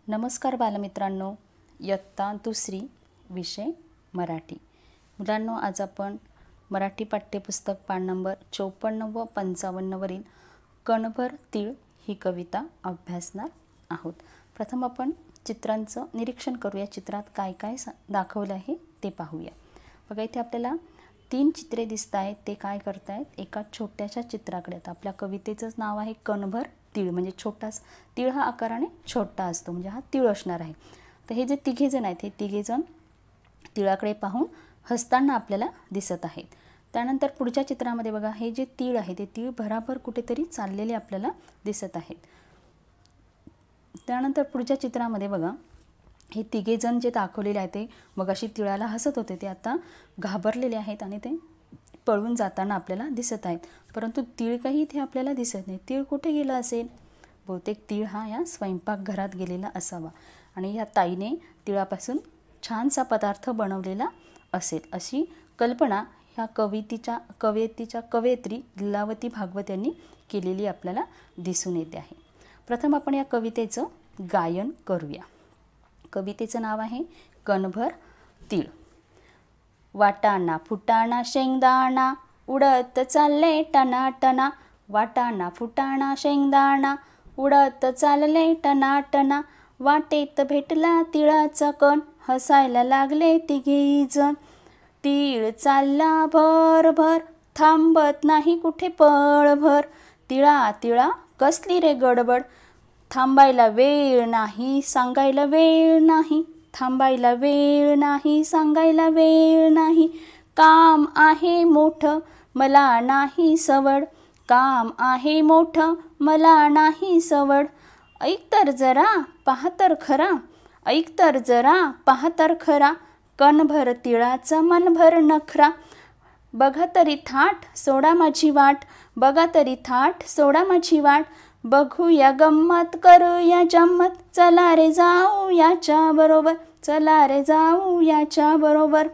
नमस्कार बालमित्रांनो, इयत्ता दुसरी विषय मराठी। मुलांनो, आज आपण मराठी पाठ्यपुस्तक पान नंबर 54 व 55 वरील कणभर तीळ ही कविता अभ्यासणार आहोत। प्रथम आपण चित्रांचं निरीक्षण करूया। चित्रात काय काय दाखवलं आहे ते पाहूया। बघा, इथे आपल्याला 3 चित्रे दिसत आहेत। ते काय करतायत? एका छोट्याशा चित्राकडे। आपल्या कवितेचं नाव आहे कणभर तीळ, म्हणजे छोटासा तीळ हा आकाराने छोटा असतो, म्हणजे हा तीळ असणार आहे। तर हे जे तिघे जण आहेत, हे तिघे जण तिळाकडे पाहून हसताना आपल्याला दिसत आहेत। त्यानंतर पुढच्या चित्रामध्ये बघा, हे जे तीळ आहे ते तीळ भराभर कुठेतरी चाललेले आपल्याला दिसत आहेत। त्यानंतर पुढच्या चित्रामध्ये बघा, हे तिघे जण जे दाखवलेले आहेत ते मगाशी तिळाला हसत होते, ते आता घाबरलेले आहेत आणि ते पळून जाताना आपल्याला दिसत आहेत। परंतु तीळ काही इथे आपल्याला दिसत नाही। तीळ कुठे गेला असेल? बहुतेक तीळ हा या स्वयंपाकघरात गेलेला असावा आणि या ताईने तिळापासून छानसा पदार्थ बनवलेला असेल, अशी कल्पना ह्या कवयित्री लीलावती भागवत यांनी केलेली आपल्याला दिसून येते आहे। प्रथम आपण या कवितेचं गायन करूया। कवितेचं नाव आहे कणभर तीळ। वाटाणा फुटाणा शेंगदाणा उडत चालले टनाटना, वाटाणा फुटाणा शेंगदाणा उडत चालले टनाटना, वाटेत भेटला तिळाचा कण, हसायला लागले तिघेही जण। तीळ चालला भरभर, थांबत नाही कुठे पळभर, तिळा तिळा कसली रे गडबड, थांबायला वेळ नाही सांगायला वेळ नाही, थांबायला वेळ नाही सांगायला वेळ नाही, काम आहे मोठं मला नाही सवड, काम आहे मोठं मला नाही सवड, ऐक तर जरा पहा तर खरा, ऐक तर जरा पहा तर खरा, कणभर तिळाचा मनभर नखरा, बघा तरी थाट सोडा माझी वाट, बघा तरी थाट सोडा माझी वाट, बघूया गंमत करूया जम्मत, चला रे जाऊ याच्या बरोबर, चला रे जाऊ याच्या बरोबर।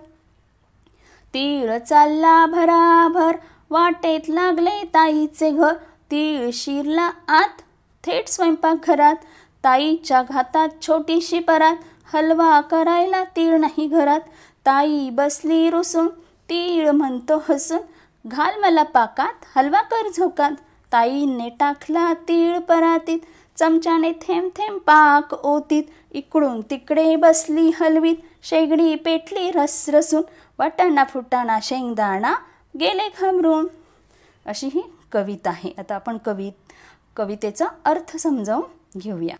तीळ चालला भराभर, वाटेत लागले ताईचे घर, तीळ शिरला आत थेट स्वयंपाकघरात, ताईच्या घातात छोटीशी परात, हलवा करायला तीळ नाही घरात, ताई बसली रुसून तीळ म्हणतो हसून, घाल मला पाकात हलवा कर झोकात, ताईने टाकला तीळ परातीत, चमच्याने थेंब थेंब पाक ओतीत, इकडून तिकडे बसली हलवीत, शेगडी पेटली रसरसून, वाटाणा फुटाणा शेंगदाणा गेले घाबरून। अशी ही कविता आहे। आता आपण कवितेचा अर्थ समजावून घेऊया।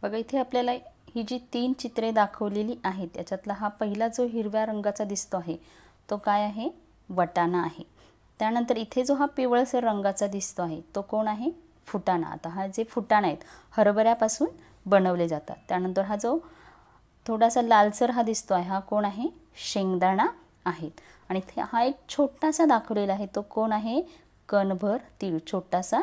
बघा, इथे आपल्याला ही जी 3 चित्रे दाखवलेली आहेत त्याच्यातला हा पहिला जो हिरव्या रंगाचा दिसतो आहे तो काय आहे? वाटाणा आहे। त्यानंतर इथे जो हा पिवळसर रंगाचा दिसतो आहे तो कोण आहे? फुटाणा। आता हा जे फुटाणा आहेत हरभऱ्यापासून बनवले जातात। त्यानंतर हा जो थोडासा लालसर हा दिसतो आहे हा कोण आहे? शेंगदाणा आहेत। आणि हा एक छोटासा दाखवलेला आहे तो कोण आहे? कणभर तीळ, छोटासा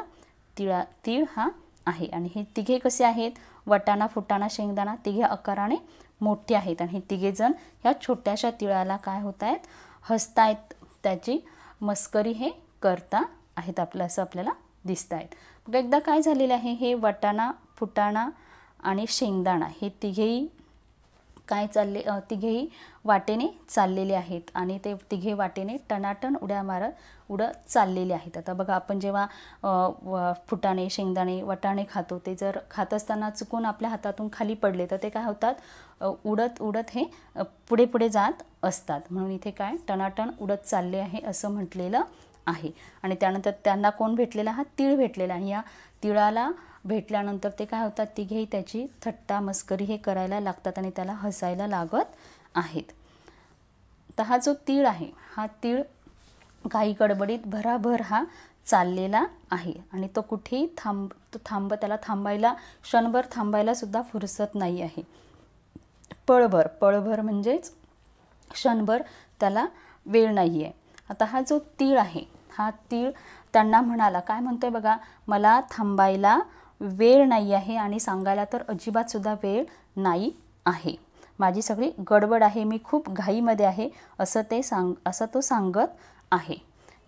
तीळ हा आहे। आणि हे तिघे कसे आहेत? वाटाणा फुटाणा शेंगदाणा तिघे आकाराने मोठे आहेत आणि हे तिघे जण ह्या छोट्याशा तिळाला काय होत आहेत? हसतायत, त्याची मस्करी हे करता आहेत असं आपल्याला दिसत आहेत। मग एकदा काय झालेलं आहे, हे वाटाणा फुटाणा आणि शेंगदाणा हे तिघेही तिघेही वाटेने चाललेले आहेत आणि ते तिघे वाटेने टनाटन उड्या मारत उडत चाललेले आहेत। आता बघा, आपण जेव्हा फुटाणे शेंगदाणे वाटाणे खातो ते जर खात असताना चुकून आपल्या हातातून खाली पडले तर ते काय होतात? उडत उडत हे पुढे पुढे जात असतात। म्हणून इथे काय टनाटन उडत चालले आहे असं म्हटलेलं आहे। आणि त्यानंतर त्यांना कोण भेटलेला? हा तीळ भेटलेला आणि या तिळाला भेटल्यानंतर ते काय होतात? तिघेही त्याची थट्टा मस्करी हे करायला लागतात आणि त्याला हसायला लागत आहेत। तर हा जो तीळ आहे हा तीळ काही गडबडीत भराभर हा चाललेला आहे आणि तो कुठेही त्याला थांबायला क्षणभर थांबायला सुद्धा फुरसत नाही आहे। पळभर म्हणजेच क्षणभर त्याला वेळ नाही आहे। आता हा जो तीळ आहे हा तीळ त्यांना म्हणाला, काय म्हणतोय बघा, मला थांबायला वेळ नाही आहे आणि सांगायला तर अजिबात सुद्धा वेळ नाही आहे, माझी सगळी गडबड आहे, मी खूप घाईमध्ये आहे असं तो सांगत आहे।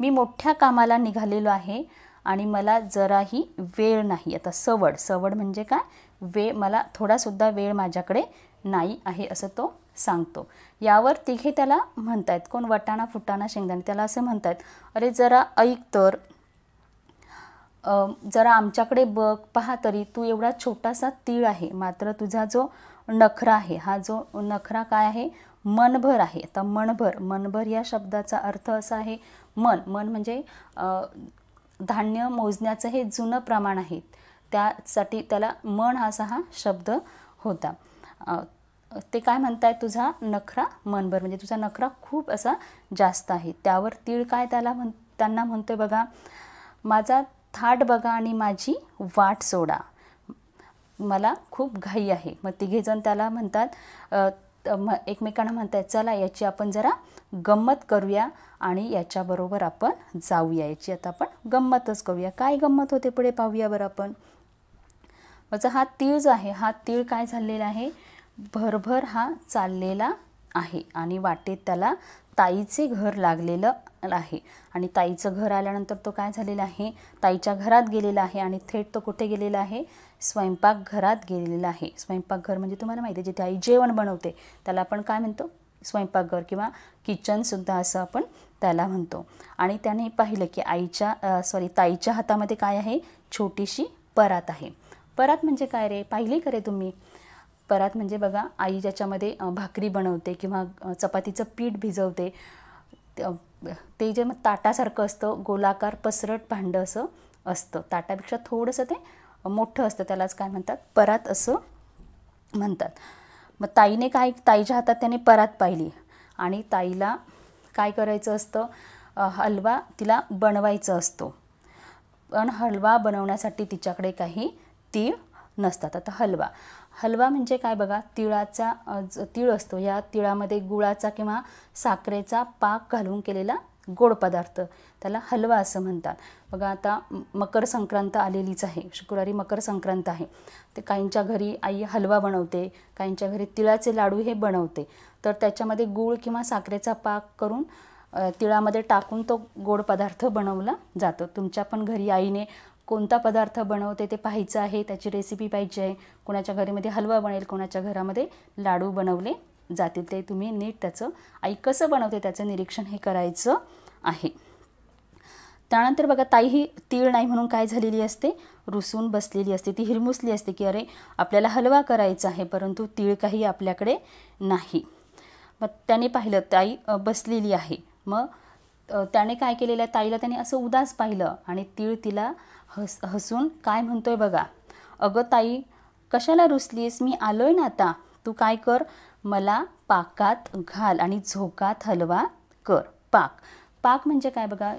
मी मोठ्या कामाला निघालेलो आहे आणि मला जराही वेळ नाही. आता सवड, सवड म्हणजे काय, वेळ, मला थोडासुद्धा वेळ माझ्याकडे नाही आहे असं तो सांगतो. यावर तिघे त्याला म्हणतायत, कोण, वटाणा फुटाणा शेंगदाणे, त्याला असं म्हणतायत, अरे जरा ऐक तर, जरा आमच्याकडे बघ, पहा तरी, तू एवढा छोटासा तीळ आहे, मात्र तुझा जो नखरा आहे, हा जो नखरा काय आहे, मनभर आहे. आता मनभर, मनभर या शब्दाचा अर्थ असा आहे, मन, मन म्हणजे धान्य मोजण्याचं हे जुनं प्रमाण आहे, त्यासाठी त्याला मन असा हा शब्द होता. ते काय म्हणताय, तुझा नखरा मनभर, म्हणजे तुझा नखरा खूप असा जास्त आहे. त्यावर तीळ काय त्यांना म्हणतोय बघा, माझा थाट बघा आणि माझी वाट सोडा, मला खूप घाई आहे. मग तिघेजण त्याला म्हणतात, एकमेकांना म्हणतात, चला याची आपण जरा गंमत करूया आणि याच्याबरोबर आपण जाऊया, याची आता आपण गंमतच करूया. काय गंमत होते पुढे पाहूया बरं आपण. म्हणजे हा तीळ जो आहे, हा तीळ काय झालेला आहे, भरभर हा चाललेला आहे आणि वाटेत त्याला ताईचे घर लागलेलं आहे. आणि ताईचं घर आल्यानंतर तो काय झालेला आहे, ताईच्या घरात गेलेला आहे आणि थेट तो कुठे गेलेला आहे, स्वयंपाकघरात गेलेला आहे. स्वयंपाकघर म्हणजे तुम्हाला माहिती आहे, जिथे आई जेवण बनवते त्याला आपण काय म्हणतो, स्वयंपाकघर किंवा किचनसुद्धा असं आपण त्याला म्हणतो. आणि त्याने पाहिलं की ताईच्या हातामध्ये काय आहे, छोटीशी परात आहे. परात म्हणजे काय रे, पाहिली का रे तुम्ही? परात म्हणजे बघा, आई ज्याच्यामध्ये भाकरी बनवते किंवा चपातीचं पीठ भिजवते, ते जे ताटासारखं असतं, गोलाकार पसरट भांडं असं असतं, ताटापेक्षा थोडंसं ते मोठं असतं, त्यालाच काय म्हणतात, परात असं म्हणतात. मग ताईने ताईच्या हातात त्याने परात पाहिली आणि ताईला काय करायचं असतं, हलवा तिला बनवायचं असतो. पण हलवा बनवण्यासाठी तिच्याकडे काही तीळ नसतात. आता हलवा म्हणजे काय बघा, तीळ असतो, या तिळामध्ये गुळाचा किंवा साखरेचा पाक घालून केलेला गोड पदार्थ, त्याला हलवा असं म्हणतात. बघा आता मकर संक्रांत आलेलीच आहे, शुक्रवारी मकर संक्रांत आहे, ते काहींच्या घरी आई हलवा बनवते, काहींच्या घरी तिळाचे लाडू हे बनवते. तर त्याच्यामध्ये गूळ किंवा साखरेचा पाक करून तिळामध्ये टाकून तो गोड पदार्थ बनवला जातो. तुमच्या पण घरी आईने कोणता पदार्थ बनवते ते पाहायचं आहे, त्याची रेसिपी पाहिजे आहे. कोणाच्या घरामध्ये हलवा बनेल, कोणाच्या घरामध्ये लाडू बनवले जातील, ते तुम्ही नीट त्याचं आई कसं बनवते त्याचं निरीक्षण हे करायचं आहे. त्यानंतर बघा, ताई ही तीळ नाही म्हणून काय झालेली असते, रुसून बसलेली असते, ती हिरमुसली असते की अरे आपल्याला हलवा करायचा आहे परंतु तीळ काही आपल्याकडे नाही. मग त्याने पाहिलं ताई बसलेली आहे, मग त्याने काय केलेलं आहे, ताईला त्याने असं उदास पाहिलं आणि तीळ तिला हसून काय म्हणतोय बघा, अगं ताई कशाला रुसलीस, मी आलोय ना आता, तू काय कर, मला पाकात घाल आणि झोकात हलवा कर. पाक म्हणजे काय बघा,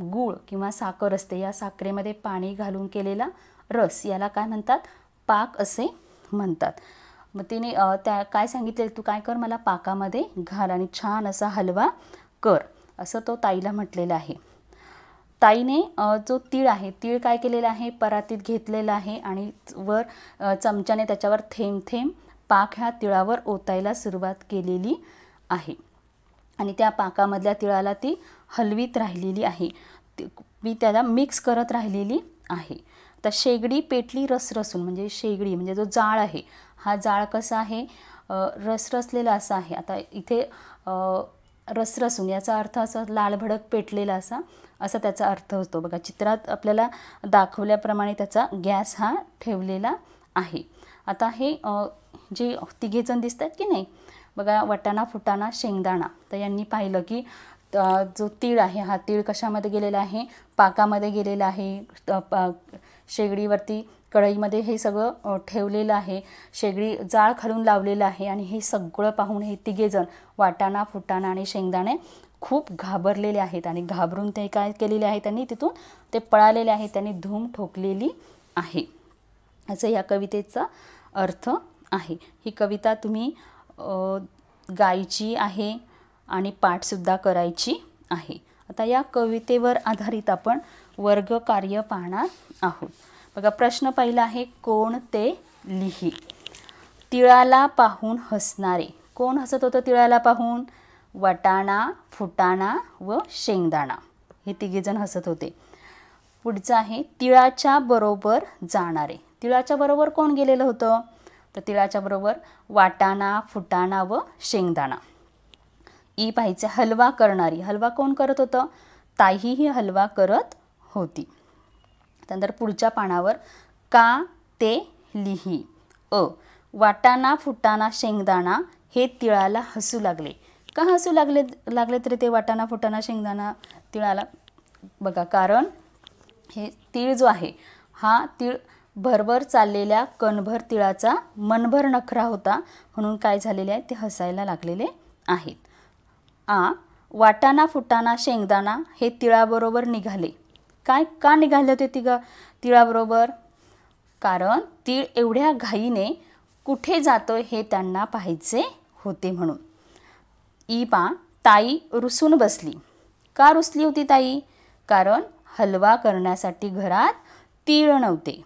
गूळ किंवा साखर असते, या साखरेमध्ये पाणी घालून केलेला रस, याला काय म्हणतात, पाक असे म्हणतात. मग तिने काय सांगितले, तू काय कर, मला पाकामध्ये घाल आणि छान असा हलवा कर, असं तो ताईला म्हटलेलं आहे. ताईने जो तीळ आहे, तीळ काय केलेला आहे, परातीत घेतलेला आहे आणि वर चमच्याने त्याच्यावर थेंब थेंब पाक ह्या तिळावर ओतायला सुरुवात केलेली आहे आणि त्या पाकामधल्या तिळाला ती हलवीत राहिलेली आहे, मी त्याला मिक्स करत राहिलेली आहे. तर शेगडी पेटली रसरसून, म्हणजे शेगडी म्हणजे जो जाळ आहे, हा जाळ कसा आहे, रसरसलेला असा आहे. आता इथे रसरसून याचा अर्थ असा लालभडक पेटलेला असा त्याचा अर्थ होतो. बघा चित्रात आपल्याला दाखवल्याप्रमाणे त्याचा गॅस हा ठेवलेला आहे. आता हे जे तिघेजण दिसत आहेत की नाही बघा, वटाणा फुटाणा शेंगदाणा, तर यांनी पाहिलं की जो तीळ आहे, हा तीळ कशामध्ये गेलेला आहे, पाकामध्ये गेलेला आहे, शेगडीवरती कढईमध्ये हे सगळं ठेवलेलं आहे, शेगडी जाळ खालून लावलेलं आहे आणि हे सगळं पाहून हे तिघेजण वाटाणा फुटाणा आणि शेंगदाणे खूप घाबरलेले आहेत आणि घाबरून ते काय केलेले आहे, त्यांनी तिथून ते पळालेले आहेत, त्यांनी धूम ठोकलेली आहे, असं या कवितेचा अर्थ आहे. ही कविता तुम्ही गायची आहे आणि पाठसुद्धा करायची आहे. आता या कवितेवर आधारित आपण वर्गकार्य पाहणार आहोत. बघा प्रश्न पहिला आहे, कोण ते लिही. तिळाला पाहून हसणारे, कोण हसत होतं तिळाला पाहून, वटाणा फुटाणा व शेंगदाणा, हे तिघेजण हसत होते. पुढचं आहे तिळाच्या बरोबर जाणारे. तिळाच्या बरोबर कोण गेलेलं होतं? तर तिळाच्या बरोबर वाटाणा, फुटाणा व शेंगदाणा. ई पाहिजे हलवा करणारी. हलवा कोण करत होतं? ताई ही हलवा करत होती. त्यानंतर पुढच्या पानावर का ते लिही. अ वाटाणा, फुटाणा, शेंगदाणा हे तिळाला हसू लागले. का हसू लागले तरी ते वाटाणा, फुटाणा, शेंगदाणा तिळाला? बघा, कारण हे तीळ जो आहे हा तीळ भरभर चाललेल्या कणभर तिळाचा मनभर नखरा होता, म्हणून काय झालेले आहे ते हसायला लागलेले आहेत. वाटाणा, फुटाणा, शेंगदाणा हे तिळाबरोबर निघाले. का निघाले होते तिळाबरोबर? कारण तीळ एवढ्या घाईने कुठे जातोय हे त्यांना पाहायचे होते म्हणून. ताई रुसून बसली. का रुसली होती ताई? कारण हलवा करण्यासाठी घरात तीळ नव्हते.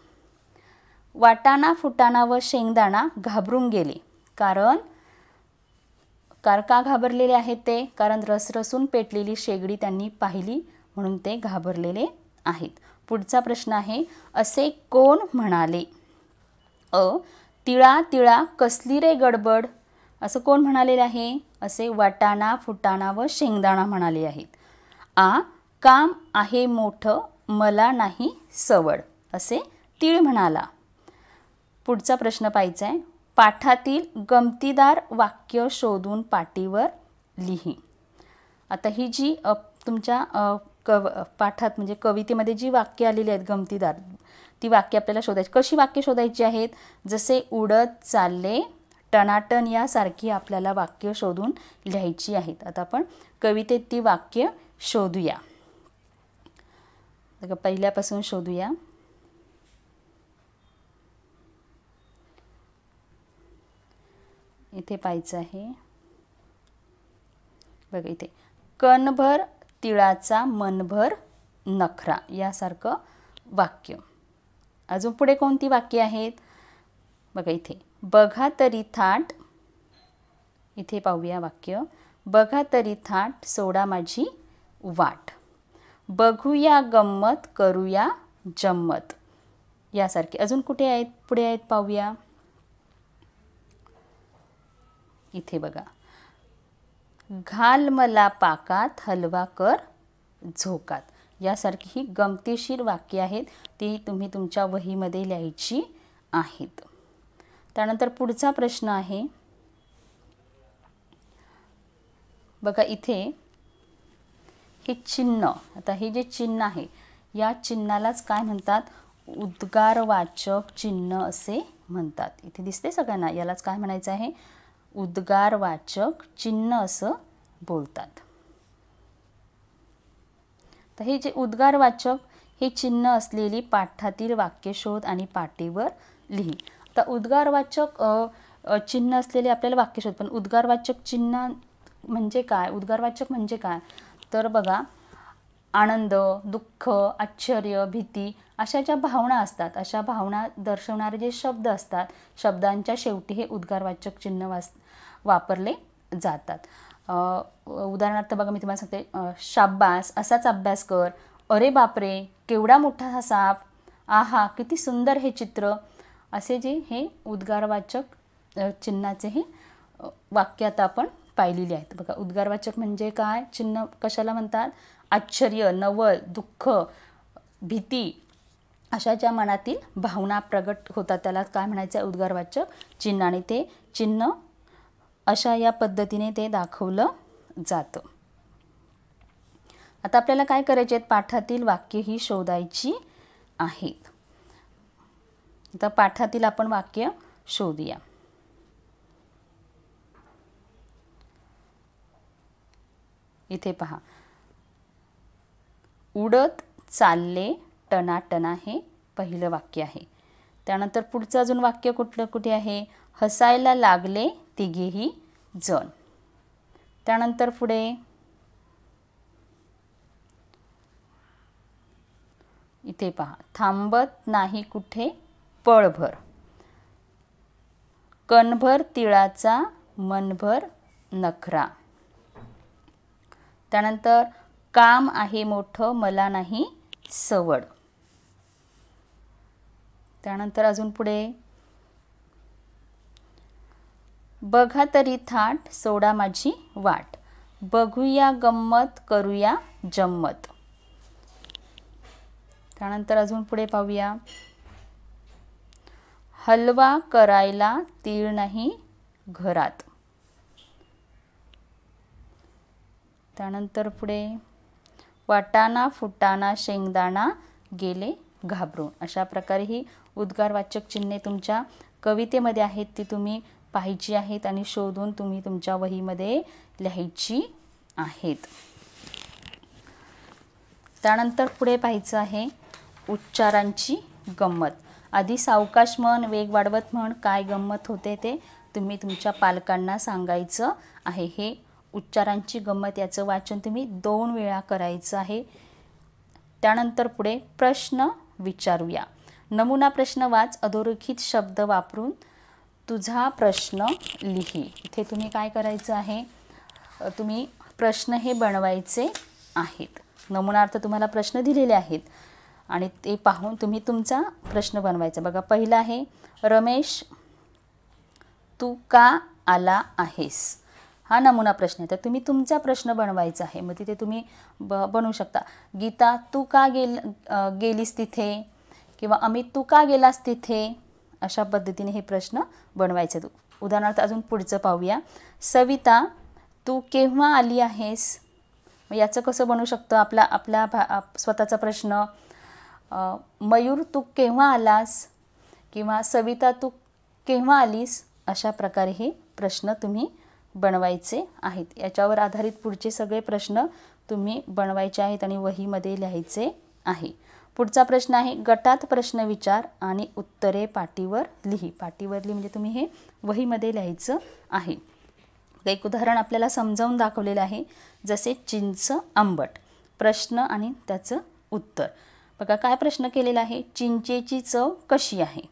वाटाणा, फुटाणा व शेंगदाणा घाबरून गेले. का घाबरलेले आहेत ते? कारण रसरसून पेटलेली शेगडी त्यांनी पाहिली म्हणून ते घाबरलेले आहेत. पुढचा प्रश्न आहे असे कोण म्हणाले? तिळा तिळा कसली रे गडबड. असं कोण म्हणालेले आहे? असे वाटाणा, फुटाणा व शेंगदाणा म्हणाले आहेत. काम आहे मोठं मला नाही सवड. असे तीळ म्हणाला. पुढचा प्रश्न पाहायचा आहे पाठातील गमतीदार वाक्य शोधून पाटीवर लिही. आता ही जी तुमच्या पाठात म्हणजे कवितेमध्ये जी वाक्य आलेली आहेत गमतीदार, ती वाक्य आपल्याला शोधायची. कशी वाक्य शोधायची आहेत? जसे उडत चालले, टनाटन यासारखी आपल्याला वाक्य शोधून लिहायची आहेत. आता आपण कवितेत ती वाक्य शोधूया. पहिल्यापासून शोधूया. इथे पाहायचं आहे बघा, इथे कणभर तिळाचा मनभर नखरा यासारखं वाक्य. अजून पुढे कोणती वाक्य आहेत बघा, इथे बघा तरी थाट. इथे पाहूया वाक्य बघा तरी थाट सोडा माझी वाट. बघूया गंमत करूया जम्मत यासारखे. अजून कुठे आहेत? पुढे आहेत पाहूया. इथे बघा घाल मला पाकात हलवा कर झोकात यासारखी ही गमतीशीर वाक्य आहेत, ती तुम्ही तुमच्या वहीमध्ये लिहायची आहेत. त्यानंतर पुढचा प्रश्न आहे बघा, इथे हे चिन्ह. आता हे जे चिन्ह आहे या चिन्हालाच काय म्हणतात? उद्गारवाचक चिन्ह असे म्हणतात. इथे दिसते सगळ्यांना? यालाच काय म्हणायचं आहे? उद्गारवाचक चिन्ह असं बोलतात. तर हे जे उद्गारवाचक हे चिन्ह असलेली पाठातील वाक्य शोध आणि पाटीवर लिही. आता उद्गारवाचक चिन्ह असलेले आपल्याला वाक्य शोध, पण उद्गारवाचक चिन्ह म्हणजे काय? उद्गारवाचक म्हणजे काय? तर बघा, आनंद, दुःख, आश्चर्य, भीती अशा ज्या भावना असतात, अशा भावना दर्शवणारे जे शब्द असतात, शब्दांच्या शेवटी हे उद्गारवाचक चिन्ह वापरले जातात. उदाहरणार्थ बघा, मी तुम्हाला सांगते शाब्बास, असाच अभ्यास कर, अरे बापरे केवढा मोठा हा साप, आहा किती सुंदर हे चित्र, असे जे हे उद्गारवाचक चिन्हाचे हे वाक्य आता आपण पाहिलेली आहेत. बघा, उद्गारवाचक म्हणजे काय? चिन्ह कशाला म्हणतात? आश्चर्य, नवल, दुःख, भीती अशा ज्या मनातील भावना प्रगट होतात त्याला काय म्हणायचं आहे? उद्गारवाचक चिन्ह. आणि ते चिन्ह अशा या पद्धतीने ते दाखवलं जातं. आता आपल्याला काय करायचे आहेत? पाठातील वाक्य ही शोधायची आहेत. आता पाठातील आपण वाक्य शोधूया. इथे पहा, उडत चालले टनाटना हे पहिलं वाक्य आहे. त्यानंतर पुढचं अजून वाक्य कुठे आहे? हसायला लागले तिघेही जण. त्यानंतर पुढे इथे पहा, थांबत नाही कुठे पळभर. कणभर तिळाचा मनभर नखरा. त्यानंतर काम आहे मोठं मला नाही सवड. त्यानंतर अजून पुढे बघा तरी थाट सोडा माझी वाट, बघूया गंमत करूया जम्मत. त्यानंतर अजून पुढे पाहूया हलवा करायला तीळ नाही घरात. त्यानंतर पुढे वाटाणा फुटाणा शेंगदाणा गेले घाबरून. अशा प्रकारे ही उद्गारवाचक चिन्हे तुमच्या कवितेमध्ये आहेत, ती तुम्ही पाहायची आहेत आणि शोधून तुम्ही तुमच्या वहीमध्ये लिहायची आहेत. त्यानंतर पुढे पाहायचं आहे उच्चारांची गंमत. आधी सावकाश म्हण, वेग वाढवत म्हण, काय गंमत होते ते तुम्ही तुमच्या पालकांना सांगायचं आहे. हे उच्चारांची गंमत याचं वाचन तुम्ही 2 वेळा करायचं आहे. त्यानंतर पुढे प्रश्न विचारूया. नमुना प्रश्न वाच, अधोरेखित शब्द वापरून तुझा प्रश्न लिही. इथे तुम्ही काय करायचं आहे, तुम्ही प्रश्न हे बनवायचे आहेत. नमुनार्थ तुम्हाला प्रश्न दिलेले आहेत आणि ते पाहून तुम्ही तुमचा प्रश्न बनवायचा. बघा, पहिला आहे रमेश तू का आला आहेस. हा नमुना प्रश्न आहे, तर तुम्ही तुमचा प्रश्न बनवायचा आहे. मग तिथे तुम्ही बनवू शकता गीता तू का गेलीस तिथे, किंवा अमित तू का गेलास तिथे. अशा पद्धतीने हे प्रश्न बनवायचे. उदाहरणार्थ अजून पुढचं पाहूया. सविता तू केव्हा आली आहेस. मग याचं कसं बनवू शकतो आपला स्वतःचा प्रश्न. मयूर तू केव्हा आलास, किंवा सविता तू केव्हा आलीस. अशा प्रकारे हे प्रश्न तुम्ही बनवायचे आहेत. याच्यावर आधारित पुढचे सगळे प्रश्न तुम्ही बनवायचे आहेत आणि वहीमध्ये लिहायचे आहे. पुढचा प्रश्न आहे गटात प्रश्न विचार आणि उत्तरे पाटीवर लिही. पाटीवर लिही म्हणजे तुम्ही हे वहीमध्ये लिहायचं आहे. एक उदाहरण आपल्याला समजावून दाखवलेलं आहे, जसे चिंच आंबट. प्रश्न आणि त्याचं उत्तर. बघा काय प्रश्न केलेला आहे, चिंचेची चव कशी आहे.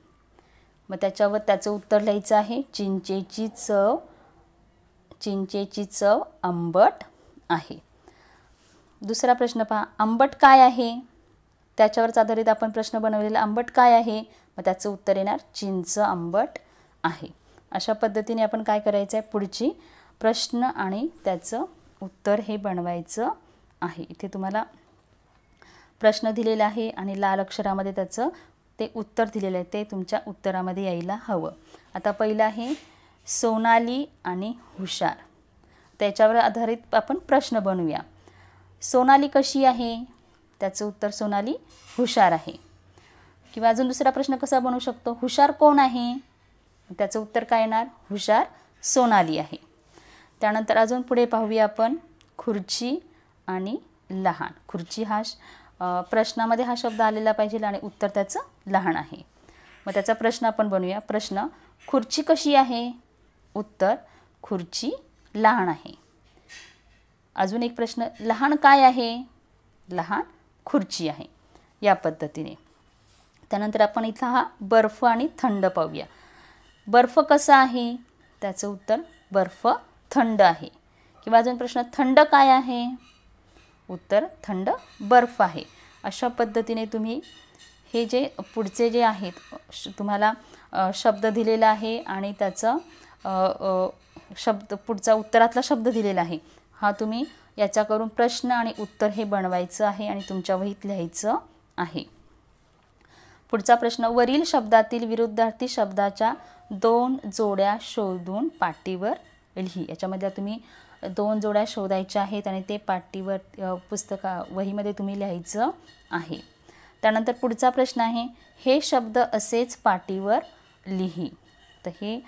मग त्याच्यावर त्याचं उत्तर लिहायचं आहे चिंचेची चव आंबट आहे. दुसरा प्रश्न पहा, आंबट काय आहे. त्याच्यावरच आधारित आपण प्रश्न बनवलेला आंबट काय आहे. मग त्याचं उत्तर येणार चिंच आंबट आहे. अशा पद्धतीने आपण काय करायचं आहे, पुढची प्रश्न आणि त्याचं उत्तर हे बनवायचं आहे. इथे तुम्हाला प्रश्न दिलेला आहे आणि लाल अक्षरामध्ये त्याचं ते उत्तर दिलेलं आहे, ते तुमच्या उत्तरामध्ये यायला हवं. आता पहिलं आहे सोनाली आणि हुशार. त्याच्यावर आधारित आपण प्रश्न बनवूया. सोनाली कशी आहे. त्याचं उत्तर सोनाली हुशार आहे. किंवा अजून दुसरा प्रश्न कसा बनवू शकतो, हुशार कोण आहे. त्याचं उत्तर काय येणार, हुशार सोनाली आहे. त्यानंतर अजून पुढे पाहूया आपण खुर्ची आणि लहान. खुर्ची हा प्रश्नामध्ये हा शब्द आलेला पाहिजे आणि उत्तर त्याचं लहान आहे. मग त्याचा प्रश्न आपण बनवूया. प्रश्न खुर्ची कशी आहे. उत्तर खुर्ची लहान आहे. अजून एक प्रश्न लहान काय आहे. लहान खुर्ची आहे. या पद्धतीने. त्यानंतर आपण इथला हा बर्फ आणि थंड पाहूया. बर्फ कसा आहे. त्याचं उत्तर बर्फ थंड आहे. किंवा अजून प्रश्न थंड काय आहे. उत्तर थंड बर्फ आहे. अशा पद्धतीने तुम्ही हे जे पुढचे जे आहेत तुम्हाला शब्द दिलेला आहे आणि त्याचा शब्द पुढचा उत्तरातला शब्द दिलेला आहे, हा तुम्ही याचा करून प्रश्न आणि उत्तर हे बनवायचं आहे आणि तुमच्या वहीत लिहायचं आहे. पुढचा प्रश्न वरील शब्दातील विरुद्धार्थी शब्दाच्या 2 जोड्या शोधून पाटीवर लिही. याच्यामध्ये तुम्ही 2 जोड्या शोधायच्या आहेत आणि ते पाटीवर वहीमध्ये तुम्ही लिहायचं आहे. त्यानंतर पुढचा प्रश्न आहे हे शब्द असेच पाटीवर लिही. तर हे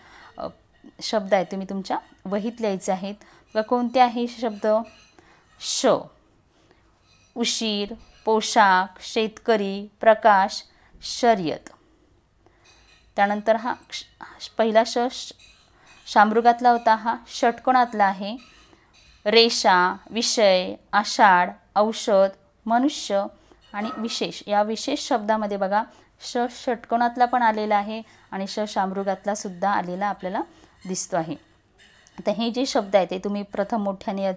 शब्द आहेत तुम्ही तुमच्या वहीत लिहायचे आहेत. कोणते आहे शब्द. श, उशीर, पोशाख, शेतकरी, प्रकाश, शर्यत. त्यानंतर हा पहिला शामृगातला होता, हा षटकोणातला आहे. रेषा, विषय, आषाढ, औषध, मनुष्य आणि विशेष. या विशेष शब्दामध्ये बघा षटकोणातला पण आलेला आहे आणि शामृगातला सुद्धा आलेला आपल्याला दिसतो आहे. आता हे जे शब्द आहेत ते तुम्ही प्रथम मोठ्याने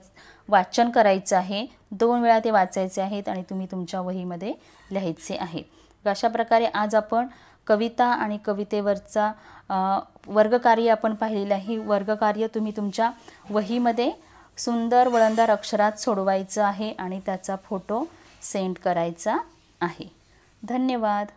वाचन करायचं आहे. 2 वेळा ते वाचायचे आहेत आणि तुम्ही तुमच्या वहीमध्ये लिहायचे आहेत. अशा प्रकारे आज आपण कविता आणि कवितेवरचा वर्गकार्य आपण पाहिलेलं आहे. वर्गकार्य तुम्ही तुमच्या वहीमध्ये सुंदर वळणदार अक्षरात सोडवायचं आहे आणि त्याचा फोटो सेंड करायचा आहे. धन्यवाद.